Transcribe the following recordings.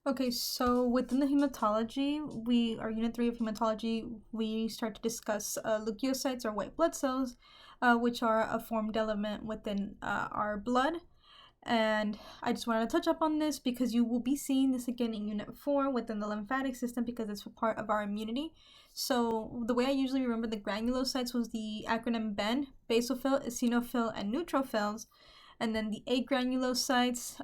Okay, so within the hematology, our unit 3 of hematology, we start to discuss leukocytes or white blood cells, which are a formed element within our blood. And I just wanted to touch up on this because you will be seeing this again in Unit 4 within the lymphatic system because it's a part of our immunity. So the way I usually remember the granulocytes was the acronym BEN, basophil, eosinophil, and neutrophils. And then the agranulocytes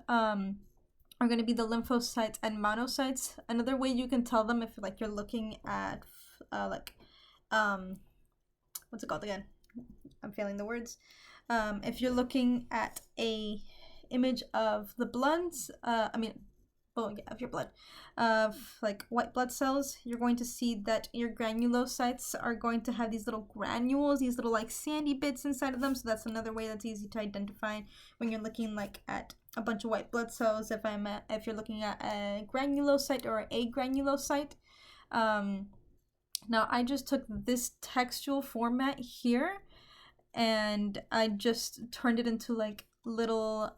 are going to be the lymphocytes and monocytes. Another way you can tell them if like you're looking at um what's it called again? I'm failing the words. If you're looking at a image of the bloods, of your blood, of like white blood cells, you're going to see that your granulocytes are going to have these little granules, these little like sandy bits inside of them. So that's another way that's easy to identify when you're looking like at a bunch of white blood cells. If you're looking at a granulocyte or a granulocyte. Now I just took this textual format here and I just turned it into like little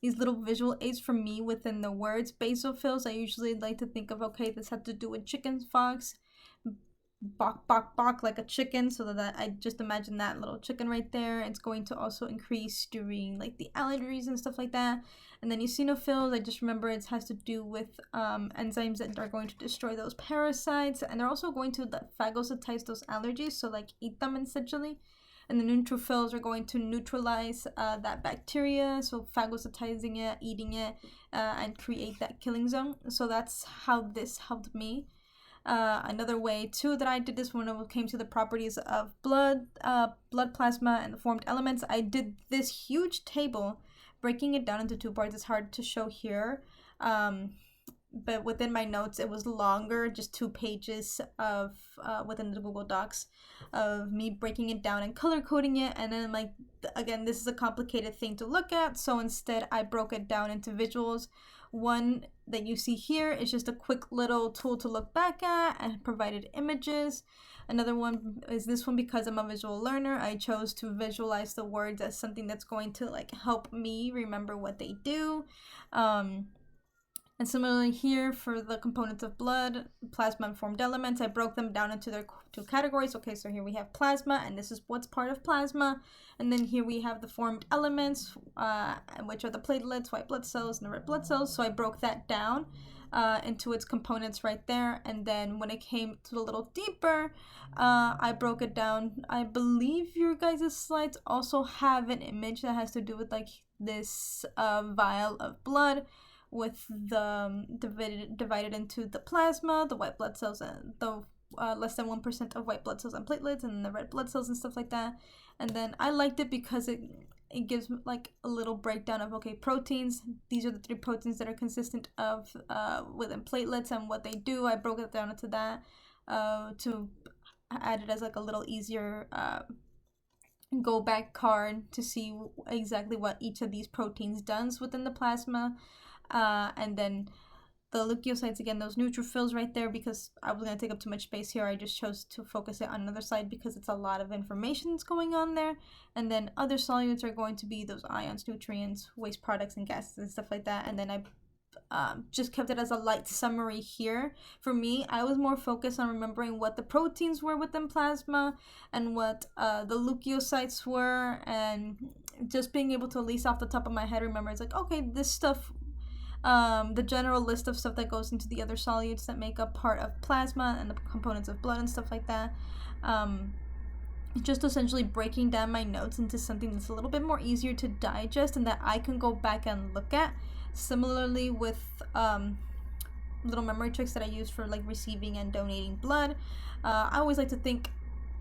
these little visual aids for me within the words. Basophils, I usually like to think of, okay, this had to do with chicken fox, bok bok bok, like a chicken, so that I just imagine that little chicken right there. It's going to also increase during like the allergies and stuff like that. And then eosinophils, I just remember it has to do with enzymes that are going to destroy those parasites, and they're also going to phagocytize those allergies, so like eat them essentially. And the neutrophils are going to neutralize that bacteria, so phagocytizing it, eating it, and create that killing zone. So that's how this helped me. Another way too that I did this when it came to the properties of blood plasma, and the formed elements, I did this huge table, breaking it down into two parts. It's hard to show here. But within my notes, it was longer, just 2 pages of within the Google Docs of me breaking it down and color coding it. And then like, again, this is a complicated thing to look at. So instead I broke it down into visuals. One that you see here is just a quick little tool to look back at and provided images. Another one is this one because I'm a visual learner. I chose to visualize the words as something that's going to like help me remember what they do. And similarly here for the components of blood, plasma and formed elements, I broke them down into their 2 categories. Okay, so here we have plasma, and this is what's part of plasma. And then here we have the formed elements, which are the platelets, white blood cells, and the red blood cells. So I broke that down into its components right there. And then when it came to a little deeper, I broke it down. I believe your guys' slides also have an image that has to do with like this vial of blood, with the divided into the plasma, the white blood cells, and the less than 1% of white blood cells and platelets, and the red blood cells and stuff like that. And then I liked it because it gives like a little breakdown of, okay, proteins. These are the 3 proteins that are consistent of within platelets and what they do. I broke it down into that to add it as like a little easier go back card to see exactly what each of these proteins does within the plasma. And then the leukocytes, again, those neutrophils right there, because I was going to take up too much space here, I just chose to focus it on another slide because it's a lot of information that's going on there. And then other solutes are going to be those ions, nutrients, waste products, and gases and stuff like that. And then I just kept it as a light summary here. For me, I was more focused on remembering what the proteins were within plasma and what the leukocytes were, and just being able to, at least off the top of my head, remember it's like, okay, this stuff, the general list of stuff that goes into the other solutes that make up part of plasma and the components of blood and stuff like that. Just essentially breaking down my notes into something that's a little bit more easier to digest and that I can go back and look at. Similarly with little memory tricks that I use for like receiving and donating blood. I always like to think,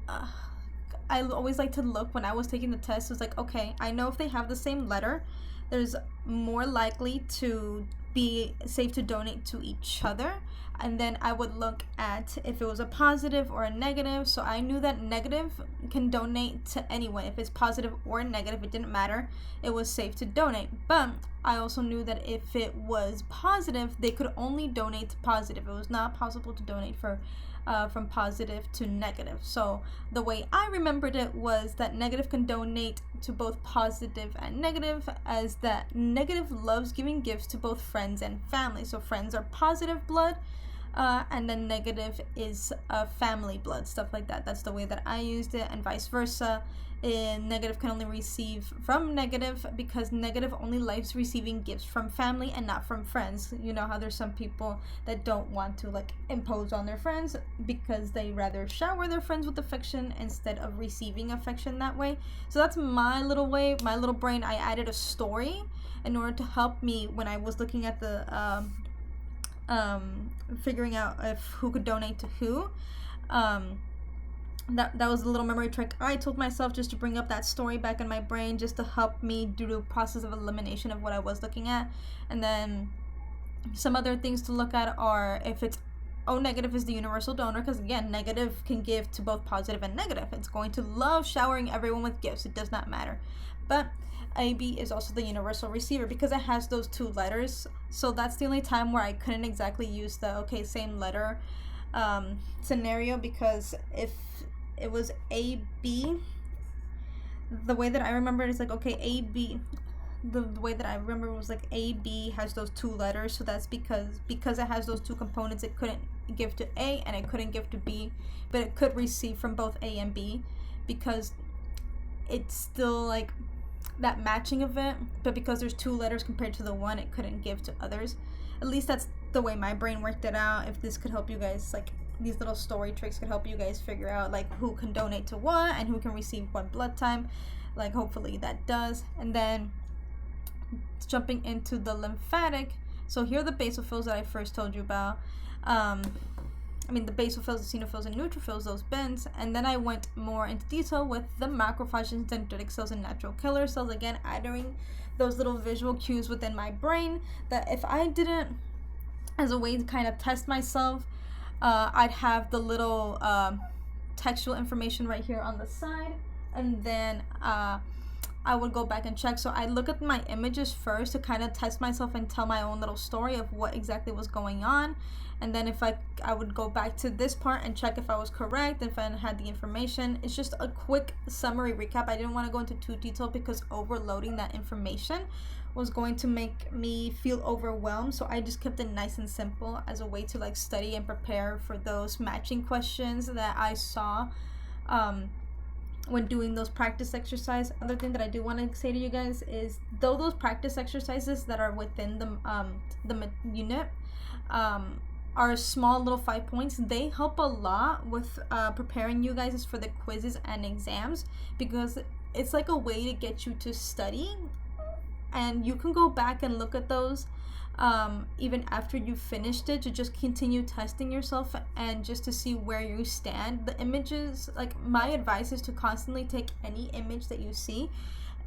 I always like to look when I was taking the test. It was like, okay, I know if they have the same letter, there's more likely to be safe to donate to each other. And then I would look at if it was a positive or a negative. So I knew that negative can donate to anyone. If it's positive or negative, it didn't matter. It was safe to donate. But I also knew that if it was positive, they could only donate to positive. It was not possible to donate from positive to negative. So the way I remembered it was that negative can donate to both positive and negative, as that negative loves giving gifts to both friends and family. So friends are positive blood, and then negative is family blood, stuff like that. That's the way that I used it, and vice versa. Negative can only receive from negative, because negative only likes receiving gifts from family and not from friends. You know how there's some people that don't want to like impose on their friends because they rather shower their friends with affection instead of receiving affection that way. So that's my little way, my little brain. I added a story in order to help me when I was looking at the figuring out if who could donate to who. That was a little memory trick I told myself, just to bring up that story back in my brain, just to help me do the process of elimination of what I was looking at. And then some other things to look at are if it's O negative is the universal donor, because again, negative can give to both positive and negative. It's going to love showering everyone with gifts. It does not matter. But AB is also the universal receiver because it has those two letters. So that's the only time where I couldn't exactly use the same letter scenario, because if it was AB, the way that I remember it is like, AB, the way that I remember was like AB has those two letters, so that's because it has those two components, it couldn't give to A and it couldn't give to B, but it could receive from both A and B because it's still like that matching of it, but because there's two letters compared to the one, it couldn't give to others. At least that's the way my brain worked it out. If this could help you guys, like these little story tricks could help you guys figure out like who can donate to what and who can receive what blood type, like hopefully that does. And then jumping into the lymphatic, so here are the basophils that I first told you about. The basophils, the eosinophils, and neutrophils, those bins. And then I went more into detail with the macrophages, dendritic cells, and natural killer cells, again adding those little visual cues within my brain that if I didn't, as a way to kind of test myself, I'd have the little textual information right here on the side, and then I would go back and check. So I look at my images first to kind of test myself and tell my own little story of what exactly was going on, and then if I would go back to this part and check if I was correct, if I had the information. It's just a quick summary recap. I didn't want to go into too detail because overloading that information was going to make me feel overwhelmed, so I just kept it nice and simple as a way to like study and prepare for those matching questions that I saw when doing those practice exercises. Another thing that I do want to say to you guys is, though those practice exercises that are within the unit are small little 5 points, they help a lot with preparing you guys for the quizzes and exams, because it's like a way to get you to study, and you can go back and look at those even after you finished it, to just continue testing yourself and just to see where you stand. The images, like my advice is to constantly take any image that you see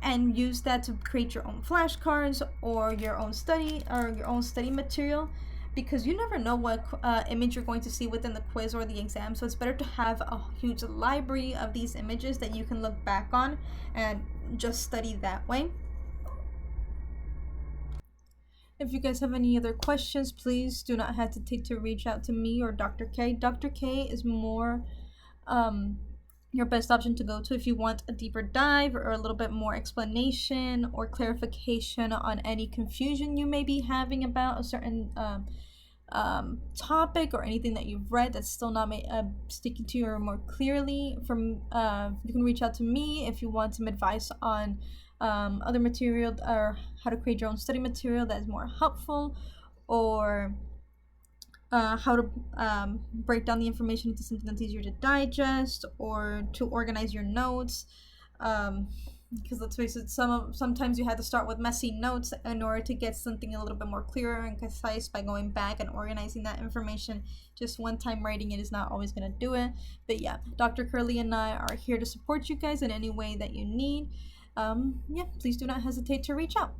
and use that to create your own flashcards or your own study material, because you never know what image you're going to see within the quiz or the exam. So it's better to have a huge library of these images that you can look back on and just study that way. If you guys have any other questions, please do not hesitate to reach out to me or Dr. K. Dr. K is more your best option to go to if you want a deeper dive or a little bit more explanation or clarification on any confusion you may be having about a certain topic, or anything that you've read that's still not sticking to you more clearly. You can reach out to me if you want some advice on other material, or how to create your own study material that is more helpful, or how to break down the information into something that's easier to digest, or to organize your notes, because let's face it, sometimes you have to start with messy notes in order to get something a little bit more clearer and concise by going back and organizing that information. Just one time writing it is not always going to do it. But yeah, Dr. Curley and I are here to support you guys in any way that you need. Please do not hesitate to reach out.